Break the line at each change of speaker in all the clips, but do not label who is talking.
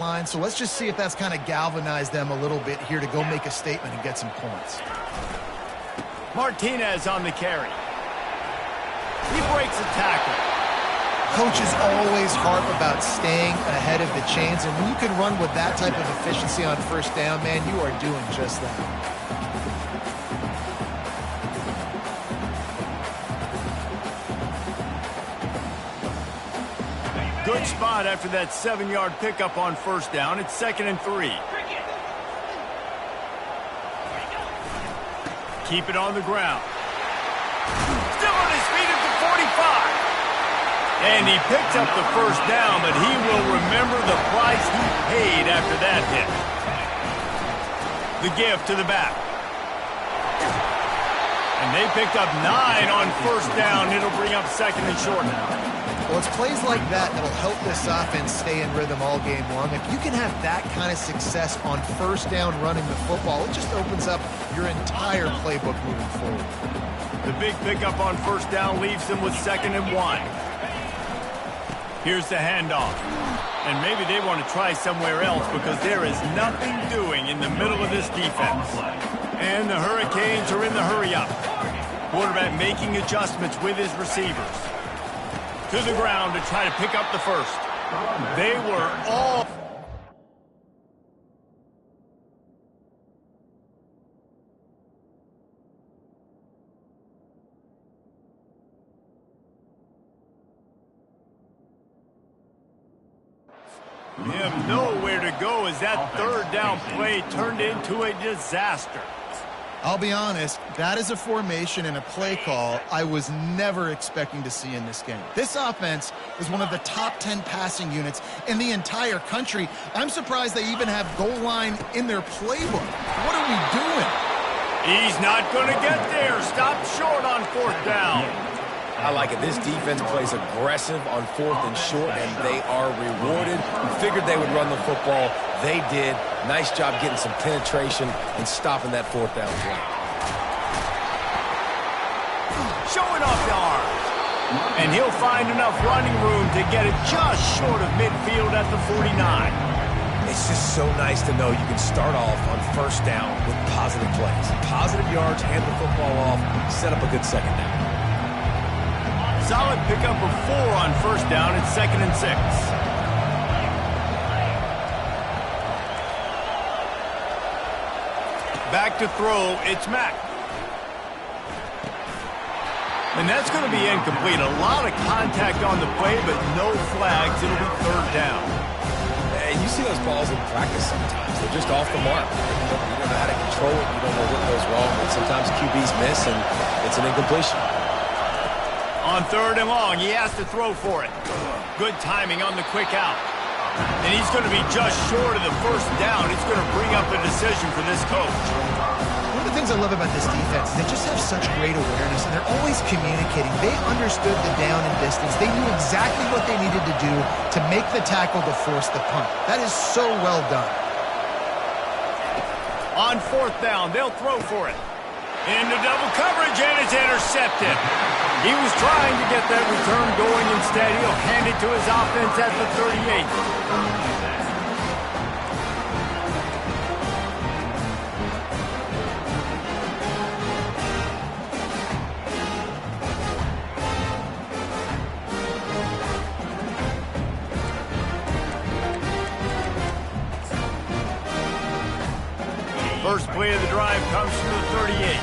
line, so let's just see if that's kind of galvanized them a little bit here to go make a statement and get some points.
Martinez on the carry. He breaks a tackle.
Coaches always harp about staying ahead of the chains, and when you can run with that type of efficiency on first down, man, you are doing just that.
Good spot after that 7-yard pickup on first down. It's 2nd and 3. Keep it on the ground. Still on his feet at the 45. And he picks up the first down, but he will remember the price he paid after that hit. The give to the back. And they picked up 9 on first down. It'll bring up 2nd and short now.
Well, it's plays like that that'll help this offense stay in rhythm all game long. If you can have that kind of success on first down running the football, it just opens up your entire playbook moving forward.
The big pickup on first down leaves them with 2nd and 1. Here's the handoff. And maybe they want to try somewhere else because there is nothing doing in the middle of this defense. And the Hurricanes are in the hurry-up. Quarterback making adjustments with his receivers. To the ground to try to pick up the first. They were all... They have nowhere to go as that third down play turned into a disaster.
I'll be honest, that is a formation and a play call I was never expecting to see in this game. This offense is one of the top 10 passing units in the entire country. I'm surprised they even have goal line in their playbook. What are we doing?
He's not going to get there. Stop short on 4th down.
I like it. This defense plays aggressive on 4th and short, and they are rewarded. We figured they would run the football. They did. Nice job getting some penetration and stopping that 4th down play.
Showing off the arms. And he'll find enough running room to get it just short of midfield at the 49.
It's just so nice to know you can start off on first down with positive plays. Positive yards, hand the football off, set up a good second down.
Solid pickup of 4 on first down. It's 2nd and 6. Back to throw. It's Mack. And that's going to be incomplete. A lot of contact on the play, but no flags. It'll be 3rd down.
And you see those balls in practice sometimes. They're just off the mark. You don't know how to control it. You don't know what goes wrong. But sometimes QBs miss, and it's an incompletion.
On 3rd and long, he has to throw for it. Good timing on the quick out. And he's going to be just short of the first down. It's going to bring up a decision for this coach.
One of the things I love about this defense is they just have such great awareness, and they're always communicating. They understood the down and distance. They knew exactly what they needed to do to make the tackle to force the punt. That is so well done.
On 4th down, they'll throw for it. Into double coverage, and it's intercepted. He was trying to get that return going. Instead, he'll hand it to his offense at the 38. First play of the drive comes from the 38.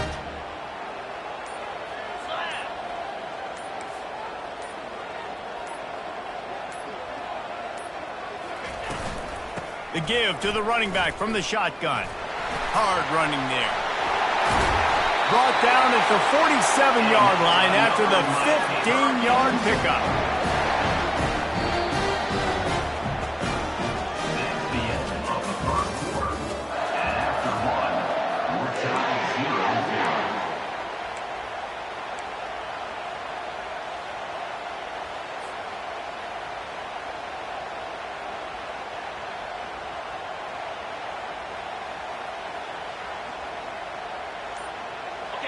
The give to the running back from the shotgun. Hard running there. Brought down at the 47-yard line after the 15-yard pickup.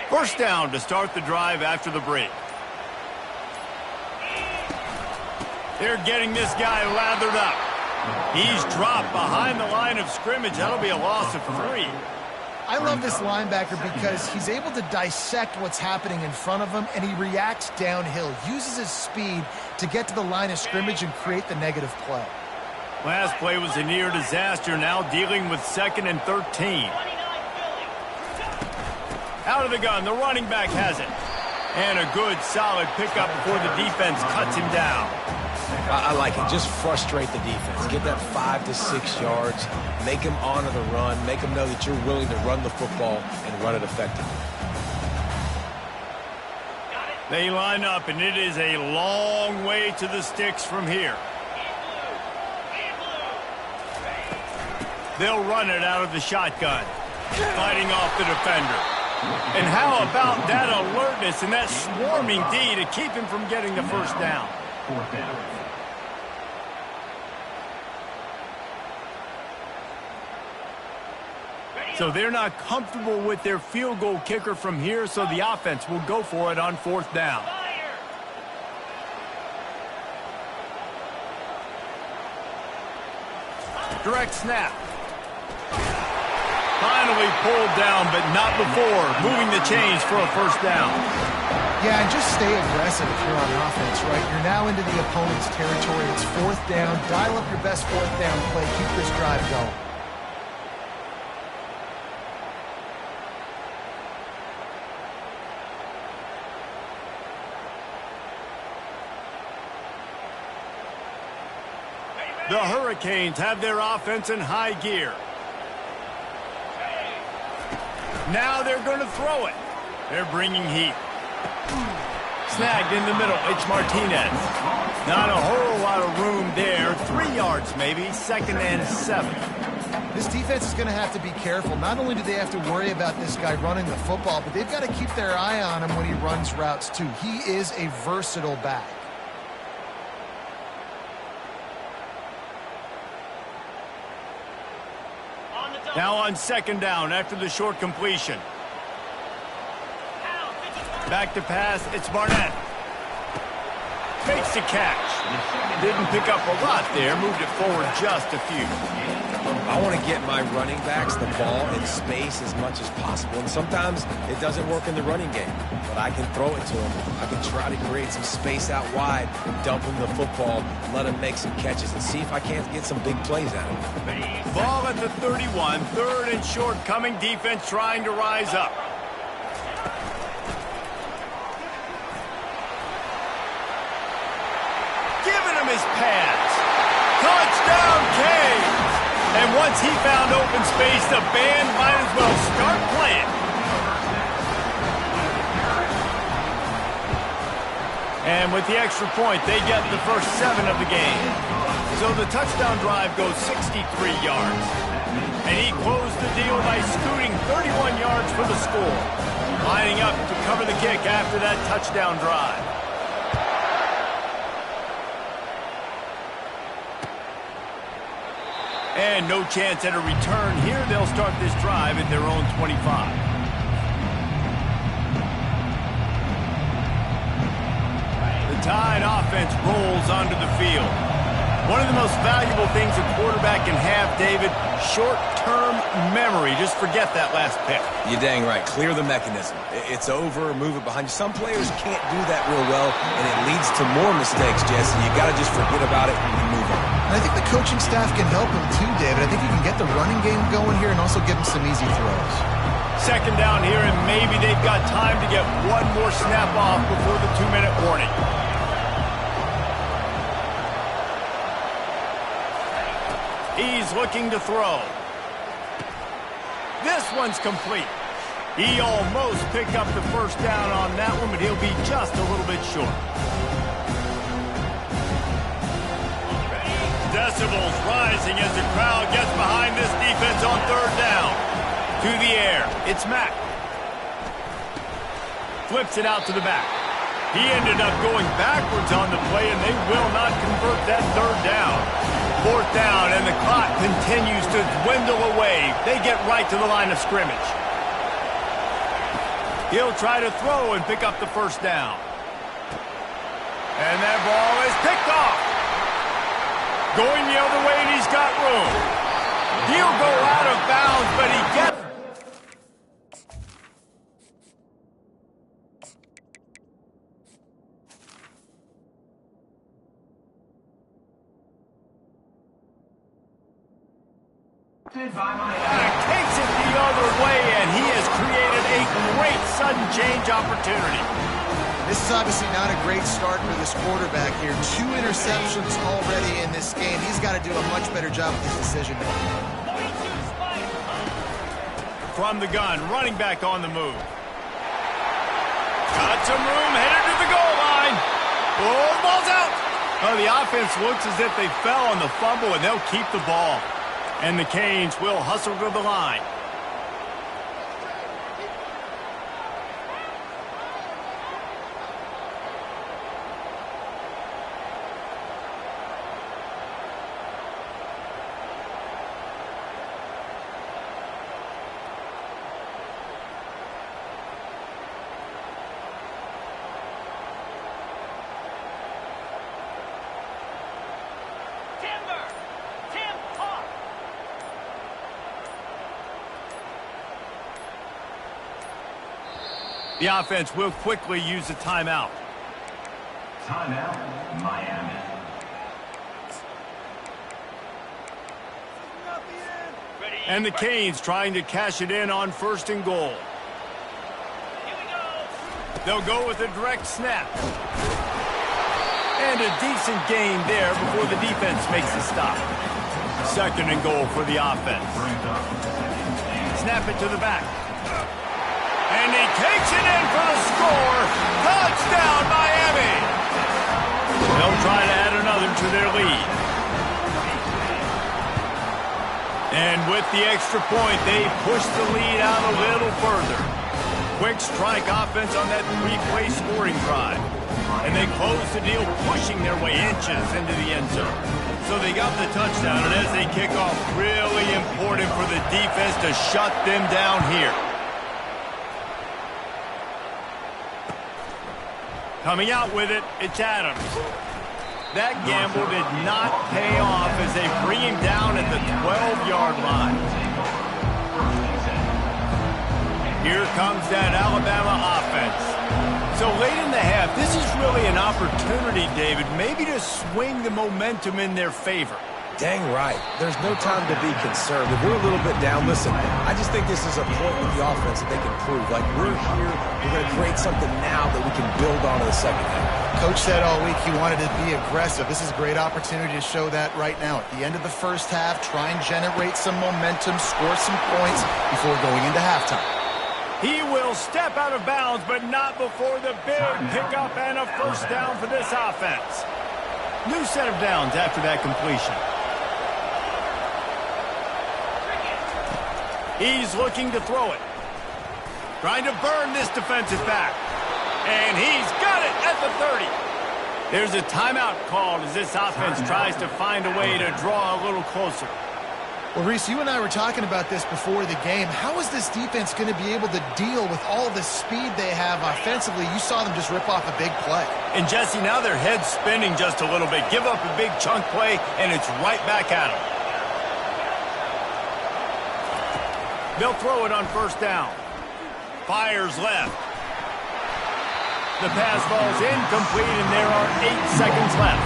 First down to start the drive after the break. They're getting this guy lathered up. He's dropped behind the line of scrimmage. That'll be a loss of 3.
I love this linebacker because he's able to dissect what's happening in front of him, and he reacts downhill, uses his speed to get to the line of scrimmage and create the negative play.
Last play was a near disaster, now dealing with 2nd and 13. Out of the gun, the running back has it. And a good, solid pickup before the defense cuts him down.
I like it. Just frustrate the defense. Get that 5 to 6 yards. Make them honor the run. Make them know that you're willing to run the football and run it effectively.
They line up, and it is a long way to the sticks from here. They'll run it out of the shotgun, fighting off the defender. And how about that alertness and that swarming D to keep him from getting the first down? So they're not comfortable with their field goal kicker from here, so the offense will go for it on 4th down. Direct snap. Finally pulled down, but not before moving the chains for a first down.
Yeah, and just stay aggressive if you're on offense, right? You're now into the opponent's territory. It's 4th down. Dial up your best 4th down play. Keep this drive going.
The Hurricanes have their offense in high gear. Now they're going to throw it. They're bringing heat. Snagged in the middle. It's Martinez. Not a whole lot of room there. 3 yards maybe. 2nd and 7.
This defense is going to have to be careful. Not only do they have to worry about this guy running the football, but they've got to keep their eye on him when he runs routes too. He is a versatile back.
Now on 2nd down after the short completion. Back to pass, it's Barnett. Makes the catch. Didn't pick up a lot there, moved it forward just a few.
I want to get my running backs the ball in space as much as possible. And sometimes it doesn't work in the running game, but I can throw it to them. I can try to create some space out wide, dump them the football, let them make some catches, and see if I can't get some big plays out of them.
Ball at the 31, 3rd and short coming, defense trying to rise up. Giving him his pass. Touchdown, Canes! And once he found open space, the band might as well start playing. And with the extra point, they get the first 7 of the game. So the touchdown drive goes 63 yards. And he closed the deal by scooting 31 yards for the score. Lining up to cover the kick after that touchdown drive. And no chance at a return here. They'll start this drive at their own 25. The Tide offense rolls onto the field. One of the most valuable things a quarterback can have, David, short-term memory. Just forget that last pick.
You're dang right. Clear the mechanism. It's over, move it behind you. Some players can't do that real well, and it leads to more mistakes, Jesse. You got to just forget about it and move on.
And I think the coaching staff can help him too, David. I think you can get the running game going here and also give him some easy throws.
2nd down here, and maybe they've got time to get one more snap off before the 2-minute warning. He's looking to throw. This one's complete. He almost picked up the first down on that one, but he'll be just a little bit short. Decibels rising as the crowd gets behind this defense on 3rd down. To the air, it's Mack. Flips it out to the back. He ended up going backwards on the play, and they will not convert that 3rd down. 4th down, and the clock continues to dwindle away. They get right to the line of scrimmage. He'll try to throw and pick up the first down. And that ball is picked off. Going the other way, and he's got room. He'll go out of bounds, but he gets... Takes it the other way, and he has created a great sudden change opportunity.
This is obviously not a great start for this quarterback here. 2 interceptions already in this game. He's got to do a much better job with his decision making.
From the gun, running back on the move. Got some room, headed to the goal line. Oh, the ball's out. Oh, the offense looks as if they fell on the fumble, and they'll keep the ball. And the Canes will hustle to the line. The offense will quickly use a timeout.
Timeout, Miami.
And the Canes trying to cash it in on 1st and goal. They'll go with a direct snap. And a decent gain there before the defense makes a stop. 2nd and goal for the offense. Snap it to the back. And he takes it in for the score. Touchdown, Miami. They'll try to add another to their lead. And with the extra point, they push the lead out a little further. Quick strike offense on that 3-play scoring drive. And they close the deal, pushing their way inches into the end zone. So they got the touchdown, and as they kick off, really important for the defense to shut them down here. Coming out with it, it's Adams. That gamble did not pay off as they bring him down at the 12-yard line. Here comes that Alabama offense. So late in the half, this is really an opportunity, David, maybe to swing the momentum in their favor.
Dang right. There's no time to be concerned. If we're a little bit down, listen, I just think this is a point with the offense that they can prove. Like, we're here, we're going to create something now that we can build on in the second half.
Coach said all week he wanted to be aggressive. This is a great opportunity to show that right now. At the end of the first half, try and generate some momentum, score some points before going into halftime.
He will step out of bounds, but not before the big pickup and a 1st down for this offense. New set of downs after that completion. He's looking to throw it. Trying to burn this defensive back. And he's got it at the 30. There's a timeout called as this offense tries to find a way to draw a little closer.
Well, Reese, you and I were talking about this before the game. How is this defense going to be able to deal with all the speed they have offensively? You saw them just rip off a big play.
And, Jesse, now their head's spinning just a little bit. Give up a big chunk play, and it's right back at them. They'll throw it on 1st down. Fires left. The pass falls incomplete, and there are 8 seconds left.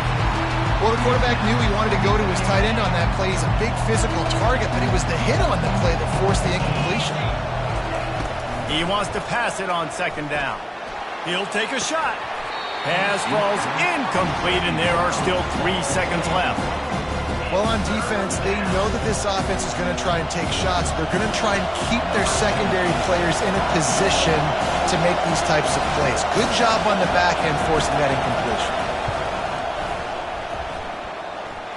Well, the quarterback knew he wanted to go to his tight end on that play. He's a big physical target, but it was the hit on the play that forced the incompletion.
He wants to pass it on 2nd down. He'll take a shot. Pass falls incomplete, and there are still 3 seconds left.
Well, on defense, they know that this offense is going to try and take shots. They're going to try and keep their secondary players in a position to make these types of plays. Good job on the back end forcing that incompletion.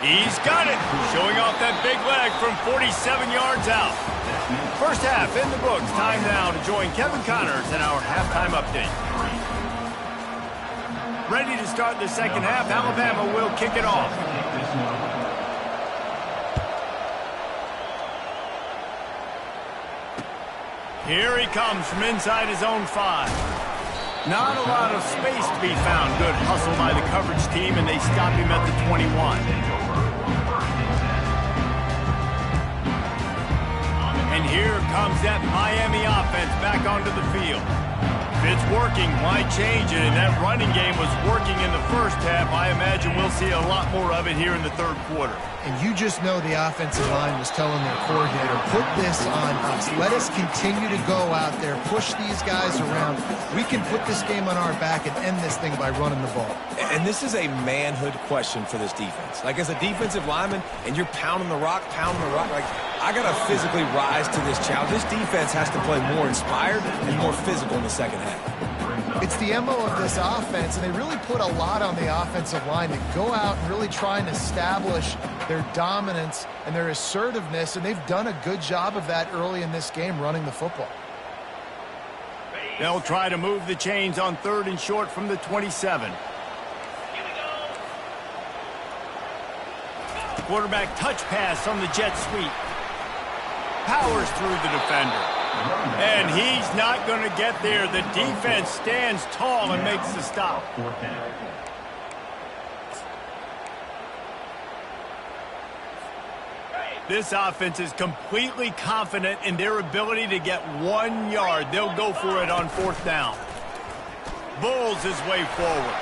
He's got it, showing off that big leg from 47 yards out. First half in the books. Time now to join Kevin Connors in our halftime update. Ready to start the second half. Alabama will kick it off. Here he comes from inside his own 5. Not a lot of space to be found. Good hustle by the coverage team, and they stop him at the 21. comes that Miami offense back onto the field. If it's working, why change it? And that running game was working in the first half. I imagine we'll see a lot more of it here in the third quarter.
And you just know the offensive line was telling their coordinator, put this on us. Let us continue to go out there, push these guys around. We can put this game on our back and end this thing by running the ball.
And this is a manhood question for this defense. Like, as a defensive lineman, and you're pounding the rock, like, I got to physically rise to this challenge. This defense has to play more inspired and more physical in the second half.
It's the MO of this offense, and they really put a lot on the offensive line to go out and really try and establish their dominance and their assertiveness, and they've done a good job of that early in this game running the football.
They'll try to move the chains on 3rd and short from the 27. Quarterback touch pass on the jet sweep. Powers through the defender. And he's not going to get there. The defense stands tall and makes the stop. This offense is completely confident in their ability to get 1 yard. They'll go for it on 4th down. Bulls his way forward.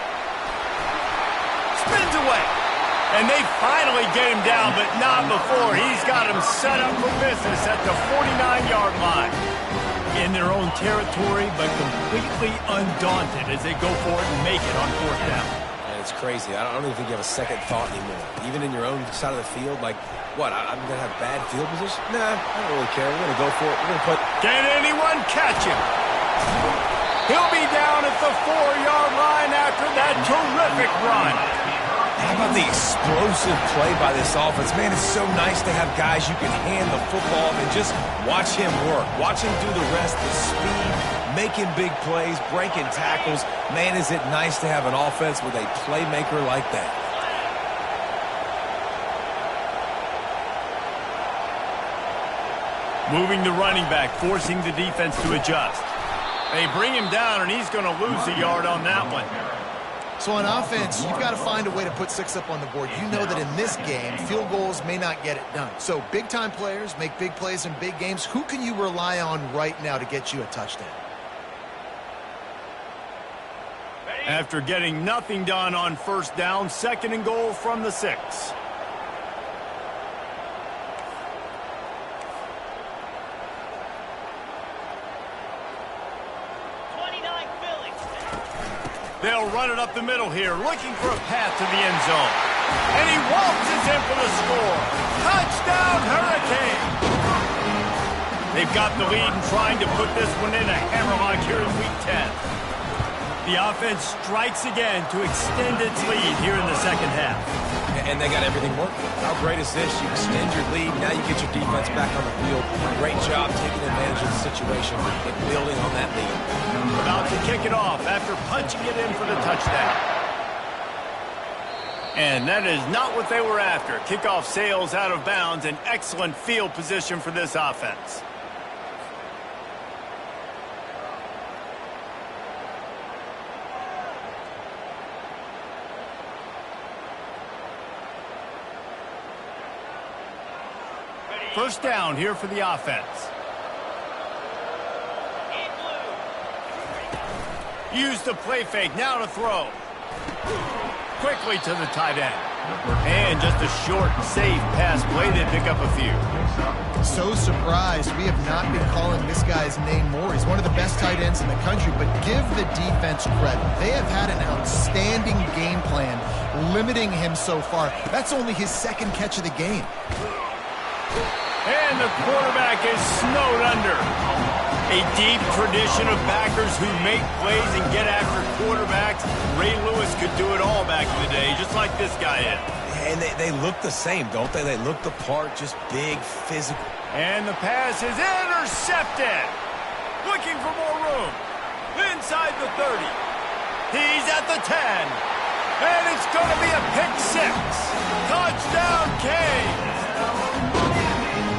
Spins away. And they finally get him down, but not before. He's got him set up for business at the 49-yard line. In their own territory, but completely undaunted as they go for it and make it on 4th down.
And it's crazy. I don't even think you have a second thought anymore. Even in your own side of the field, like, what, I'm going to have bad field position? Nah, I don't really care. We're going to go for it. We're going to put...
Can anyone catch him? He'll be down at the 4-yard line after that terrific run.
How about the explosive play by this offense? Man, it's so nice to have guys you can hand the football and just watch him work. Watch him do the rest, the speed, making big plays, breaking tackles. Man, is it nice to have an offense with a playmaker like that.
Moving the running back, forcing the defense to adjust. They bring him down, and he's going to lose a yard on that one.
So on offense, you've got to find a way to put 6 up on the board. You know that in this game, field goals may not get it done. So big-time players make big plays in big games. Who can you rely on right now to get you a touchdown?
After getting nothing done on 1st down, 2nd and goal from the 6. They'll run it up the middle here, looking for a path to the end zone. And he waltzes in for the score. Touchdown, Hurricane! They've got the lead and trying to put this one in a hammerlock here in Week 10. The offense strikes again to extend its lead here in the second half.
And they got everything working. How great is this? You extend your lead. Now you get your defense back on the field. Great job taking advantage of the situation and building on that lead.
About to kick it off after punching it in for the touchdown. And that is not what they were after. Kickoff sails out of bounds. An excellent field position for this offense. First down here for the offense. Use the play fake, now to throw. Quickly to the tight end. And just a short, safe pass play. They pick up a few.
So surprised we have not been calling this guy's name more. He's one of the best tight ends in the country, but give the defense credit. They have had an outstanding game plan limiting him so far. That's only his 2nd catch of the game.
And the quarterback is snowed under. A deep tradition of backers who make plays and get after quarterbacks. Ray Lewis could do it all back in the day, just like this guy is.
And they look the same, don't they? They look the part, just big, physical.
And the pass is intercepted. Looking for more room. Inside the 30. He's at the 10. And it's going to be a pick 6. Touchdown, Canes.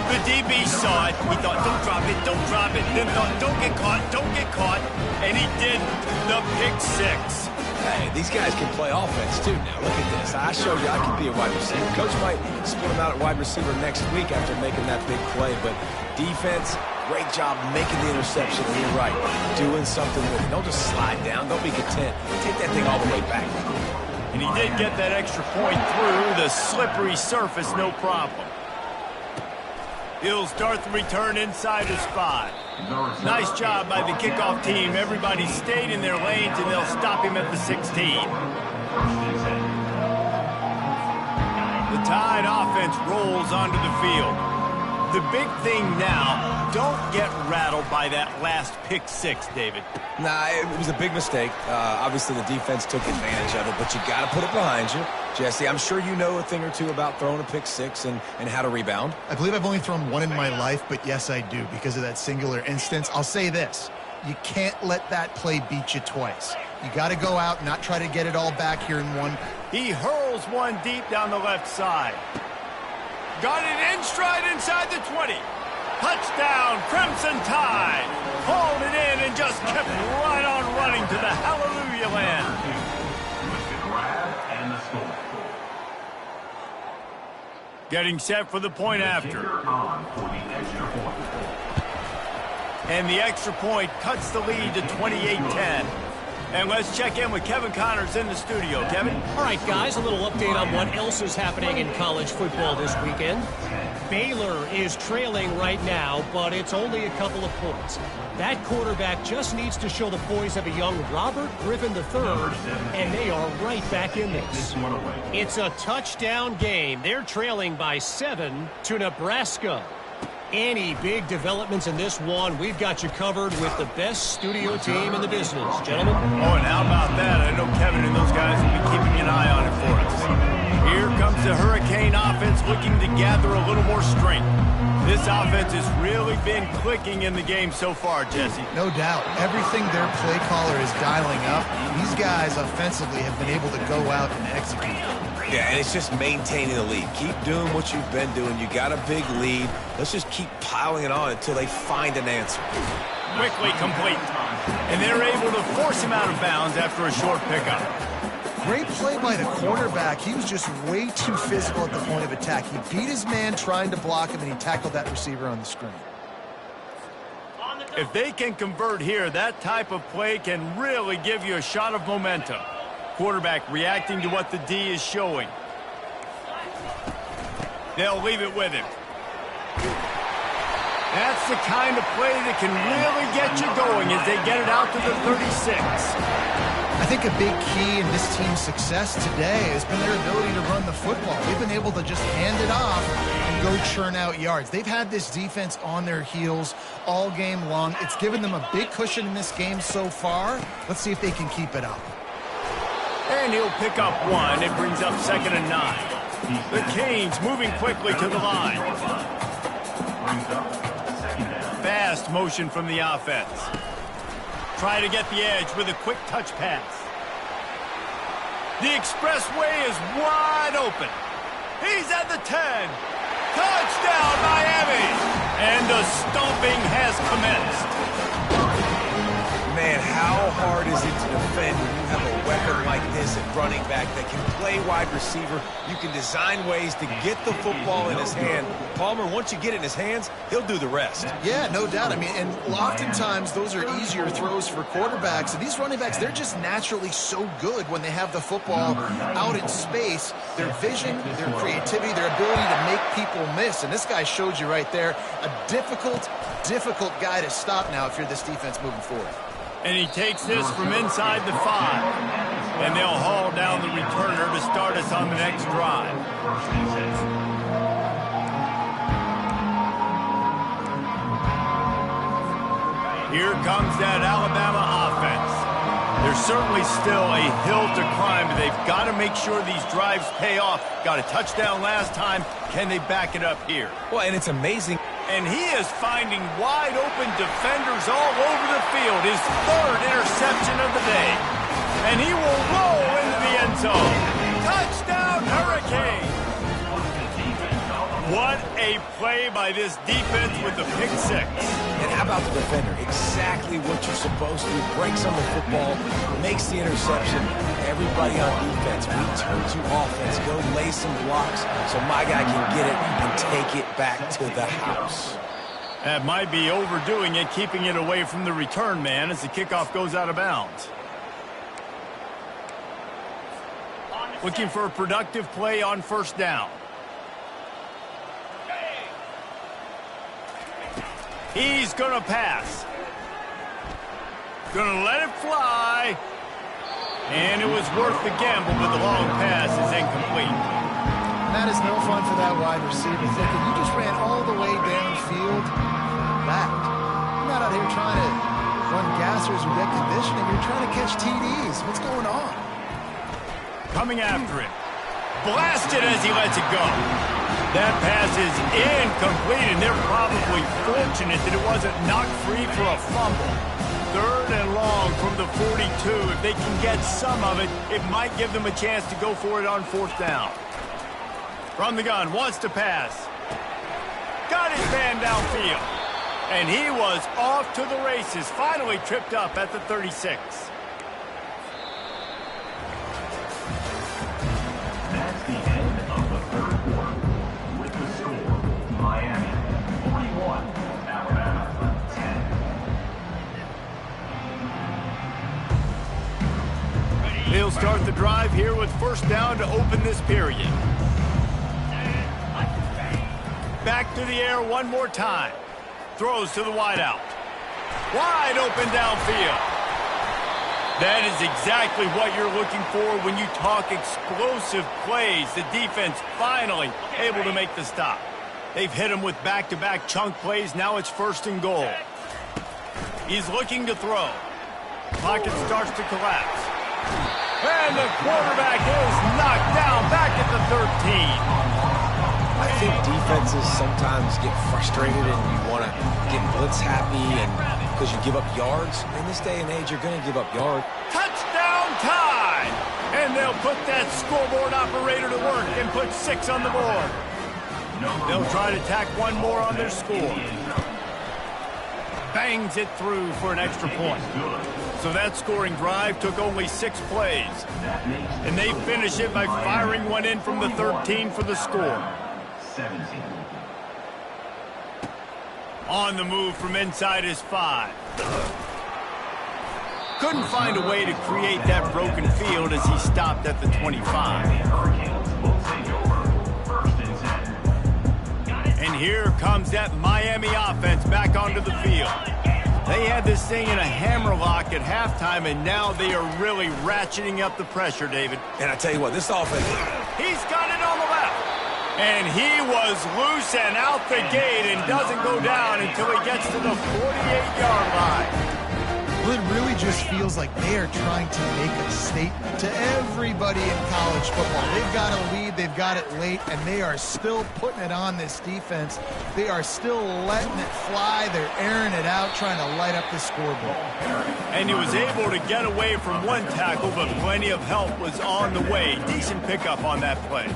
The DB saw it. He thought, don't drop it, don't drop it. Then thought, don't get caught, don't get caught. And he didn't. The pick 6.
Hey, these guys can play offense, too, now. Look at this. I showed you I can be a wide receiver. Coach might split him out at wide receiver next week after making that big play. But defense, Great job making the interception, and you're right, doing something with it. Don't just slide down. Don't be content. Take that thing all the way back.
And he did get that extra point through the slippery surface, no problem. He'll start the return inside his 5. Nice job by the kickoff team. Everybody stayed in their lanes, and they'll stop him at the 16. The Tide offense rolls onto the field. The big thing now, don't get rattled by that last pick 6, David.
Nah, it was a big mistake. Obviously, the defense took advantage of it, but you got to put it behind you. Jesse, I'm sure you know a thing or two about throwing a pick 6 and how to rebound.
I believe I've only thrown one in my life, but yes, I do because of that singular instance. I'll say this. You can't let that play beat you twice. You got to go out and not try to get it all back here in one.
He hurls one deep down the left side. Got it in stride inside the 20. Touchdown, Crimson Tide. Hauled it in and just kept right on running to the hallelujah land. Getting set for the point after. And the extra point cuts the lead to 28-10. And let's check in with Kevin Connors in the studio. Kevin?
All right, guys, a little update on what else is happening in college football this weekend. Baylor is trailing right now, but it's only a couple of points. That quarterback just needs to show the poise of a young Robert Griffin III, and they are right back in this. It's a touchdown game. They're trailing by 7 to Nebraska. Any big developments in this one, we've got you covered with the best studio team in the business, gentlemen.
Oh, and how about that? I know Kevin and those guys will be keeping an eye on it for us. Here comes the Hurricane offense looking to gather a little more strength. This offense has really been clicking in the game so far, Jesse.
No doubt. Everything their play caller is dialing up, these guys offensively have been able to go out and execute.
Yeah, and it's just maintaining the lead. Keep doing what you've been doing. You got a big lead. Let's just keep piling it on until they find an answer.
Quickly complete. And they're able to force him out of bounds after a short pickup.
Great play by the quarterback. He was just way too physical at the point of attack. He beat his man trying to block him, and he tackled that receiver on the screen.
If they can convert here, that type of play can really give you a shot of momentum. Quarterback reacting to what the D is showing. They'll leave it with him. That's the kind of play that can really get you going as they get it out to the 36.
I think a big key in this team's success today has been their ability to run the football. They've been able to just hand it off and go churn out yards. They've had this defense on their heels all game long. It's given them a big cushion in this game so far. Let's see if they can keep it up.
And he'll pick up 1. It brings up 2nd and 9. The Canes moving quickly to the line. Fast motion from the offense. Try to get the edge with a quick touch pass. The expressway is wide open. He's at the 10. Touchdown, Miami! And the stomping has commenced.
Man, how hard is it to defend when you have a weapon like this at running back that can play wide receiver? You can design ways to get the football in his hand. Palmer, once you get it in his hands, he'll do the rest.
Yeah, no doubt. I mean, and oftentimes those are easier throws for quarterbacks. And these running backs, they're just naturally so good when they have the football out in space. Their vision, their creativity, their ability to make people miss. And this guy showed you right there, a difficult guy to stop now if you're this defense moving forward.
And he takes this from inside the 5. And they'll haul down the returner to start us on the next drive. Here comes that Alabama offense. There's certainly still a hill to climb, but they've got to make sure these drives pay off. Got a touchdown last time. Can they back it up here?
Well, and it's amazing.
And he is finding wide-open defenders all over the field. His 3rd interception of the day. And he will roll into the end zone. Touchdown, Hurricane! What a play by this defense with the pick 6.
And how about the defender? Exactly what you're supposed to do. Breaks on the football, makes the interception. Everybody on defense, we turn to offense. Go lay some blocks so my guy can get it and take it back to the house.
That might be overdoing it, keeping it away from the return man as the kickoff goes out of bounds. Looking for a productive play on first down. He's going to pass. Going to let it fly. And it was worth the gamble, but the long pass is incomplete.
That is no fun for that wide receiver thinking you just ran all the way downfield. That. You're not out here trying to run gassers or get conditioning. You're trying to catch TDs. What's going on?
Coming after it. Blasted as he lets it go. That pass is incomplete, and they're probably fortunate that it wasn't knocked free for a fumble. 3rd and long from the 42. If they can get some of it, it might give them a chance to go for it on 4th down. From the gun, wants to pass. Got his man downfield. And he was off to the races. Finally tripped up at the 36.
That's the end of the 3rd quarter. With the score, Miami 41, Alabama 10.
They'll start the drive here with 1st down to open this period. Back to the air one more time. Throws to the wideout. Wide open downfield. That is exactly what you're looking for when you talk explosive plays. The defense finally able to make the stop. They've hit him with back-to-back chunk plays. Now it's 1st and goal. He's looking to throw. Pocket starts to collapse. And the quarterback is knocked down back at the 13.
I think defenses sometimes get frustrated and you want to get blitz happy and because you give up yards. In this day and age, you're going to give up yards.
Touchdown time! And they'll put that scoreboard operator to work and put 6 on the board. They'll try to tack one more on their score. Bangs it through for an extra point. So that scoring drive took only 6 plays. And they finish it by firing one in from the 13 for the score.
17.
On the move from inside his 5. Couldn't find a way to create that broken field as he stopped at the 25. And here comes that Miami offense back onto the field. They had this thing in a hammerlock at halftime, and now they are really ratcheting up the pressure, David.
And I tell you what, this offense...
He's got it on the left. And he was loose and out the gate and doesn't go down until he gets to the 48-yard line.
Well, it really just feels like they are trying to make a statement to everybody in college football. They've got a lead, they've got it late, and they are still putting it on this defense. They are still letting it fly. They're airing it out, trying to light up the scoreboard.
And he was able to get away from one tackle, but plenty of help was on the way. Decent pickup on that play.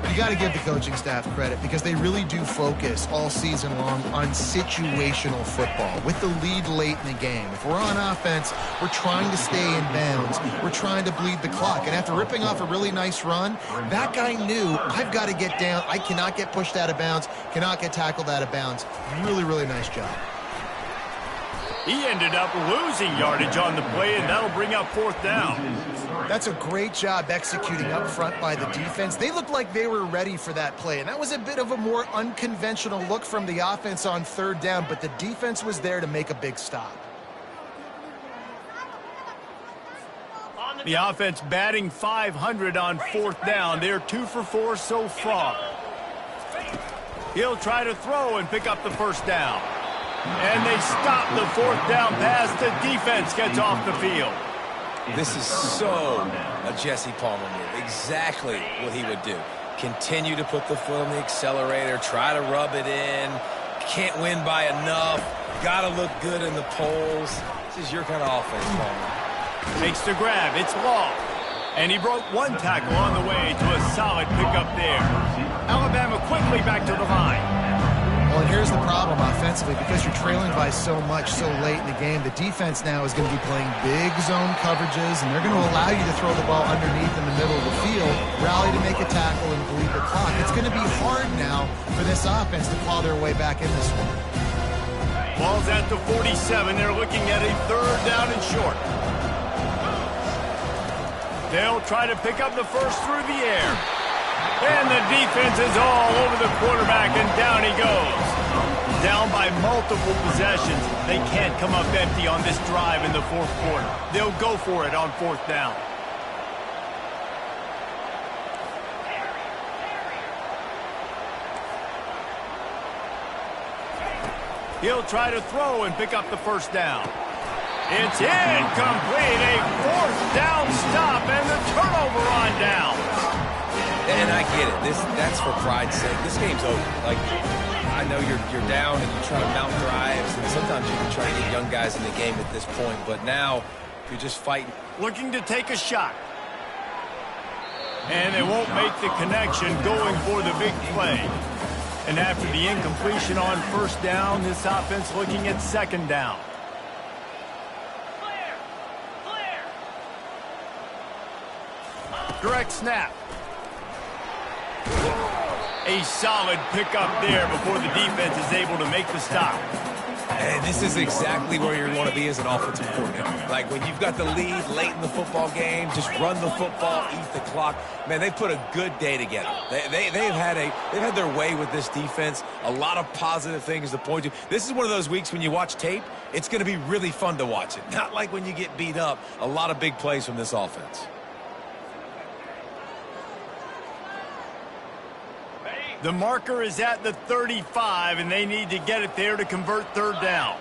You got to give the coaching staff credit because they really do focus all season long on situational football. With the lead late in the game, if we're on offense, we're trying to stay in bounds. We're trying to bleed the clock. And after ripping off a really nice run, that guy knew, I've got to get down. I cannot get pushed out of bounds, cannot get tackled out of bounds. Really, really nice job.
He ended up losing yardage on the play, and that'll bring up 4th down.
That's a great job executing up front by the defense. They looked like they were ready for that play, and that was a bit of a more unconventional look from the offense on 3rd down, but the defense was there to make a big stop.
The offense batting .500 on 4th down. They're 2 for 4 so far. He'll try to throw and pick up the 1st down. And they stop the 4th down pass. The defense gets off the field.
This is so a Jesse Palmer move. Exactly what he would do. Continue to put the foot on the accelerator, try to rub it in. Can't win by enough. Got to look good in the polls. This is your kind of offense, Palmer.
Makes the grab. It's Law. And he broke one tackle on the way to a solid pickup there. Alabama quickly back to the line.
Well, and here's the problem offensively. Because you're trailing by so much so late in the game, the defense now is going to be playing big zone coverages, and they're going to allow you to throw the ball underneath in the middle of the field, rally to make a tackle, and bleed the clock. It's going to be hard now for this offense to claw their way back in this one.
Ball's at the 47. They're looking at a 3rd down and short. They'll try to pick up the first through the air. And the defense is all over the quarterback, and down he goes. Down by multiple possessions. They can't come up empty on this drive in the 4th quarter. They'll go for it on 4th down. He'll try to throw and pick up the first down. It's incomplete. A 4th down stop and the turnover on down.
And I get it. That's for pride's sake. This game's over. Like, I know you're down and you're trying to mount drives, and sometimes you can try to get young guys in the game at this point, but now you're just fighting.
Looking to take a shot. And they won't make the connection going for the big play. And after the incompletion on 1st down, this offense looking at 2nd down. Direct snap. A solid pickup there before the defense is able to make the stop.
And this is exactly where you want to be as an offensive coordinator. Like when you've got the lead late in the football game, just run the football, eat the clock. Man, they put a good day together. They've had their way with this defense. A lot of positive things to point to. This is one of those weeks when you watch tape, it's going to be really fun to watch it. Not like when you get beat up. A lot of big plays from this offense.
The marker is at the 35, and they need to get it there to convert 3rd down.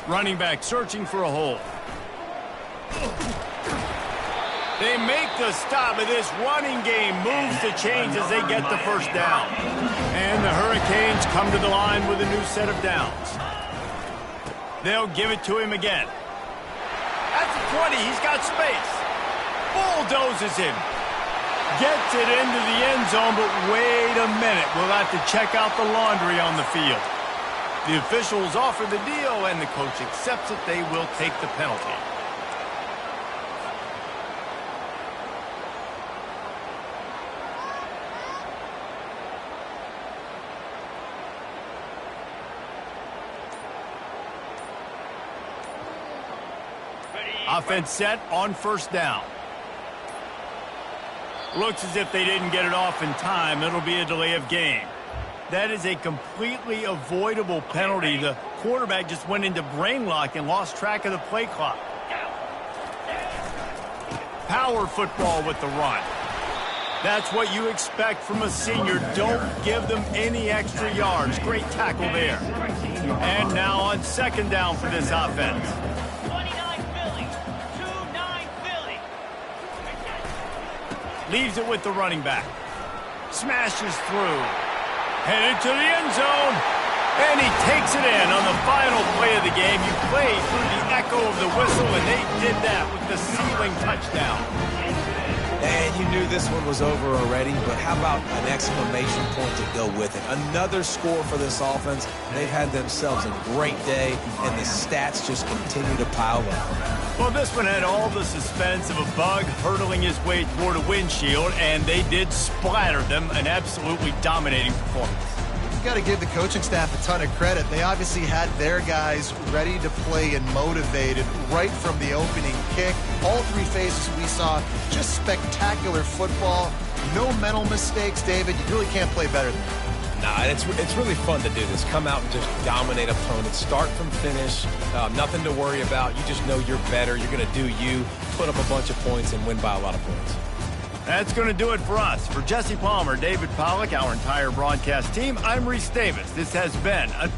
Running back searching for a hole. They make the stop, and this running game moves the chains as they get the 1st down. And the Hurricanes come to the line with a new set of downs. They'll give it to him again. At the 20, he's got space. Bulldozes him. Gets it into the end zone, but wait a minute. We'll have to check out the laundry on the field. The officials offer the deal, and the coach accepts it. They will take the penalty. Offense set on 1st down. Looks as if they didn't get it off in time. It'll be a delay of game. That is a completely avoidable penalty. The quarterback just went into brain lock and lost track of the play clock. Power football with the run. That's what you expect from a senior. Don't give them any extra yards. Great tackle there. And now on 2nd down for this offense. Leaves it with the running back. Smashes through. Headed to the end zone. And he takes it in on the final play of the game. You play through the echo of the whistle, and they did that with the ceiling touchdown.
And you knew this one was over already, but how about an exclamation point to go with it? Another score for this offense. They've had themselves a great day, and the stats just continue to pile up.
Well, this one had all the suspense of a bug hurtling his way toward a windshield, and they did splatter them. An absolutely dominating performance.
You've got to give the coaching staff a ton of credit. They obviously had their guys ready to play and motivated right from the opening kick. All 3 phases we saw, just spectacular football. No mental mistakes, David. You really can't play better than that.
Nah, it's really fun to do this. Come out and just dominate opponents. Start from finish. Nothing to worry about. You just know you're better. You're going to do you. Put up a bunch of points and win by a lot of points.
That's going to do it for us. For Jesse Palmer, David Pollack, our entire broadcast team, I'm Reese Davis. This has been a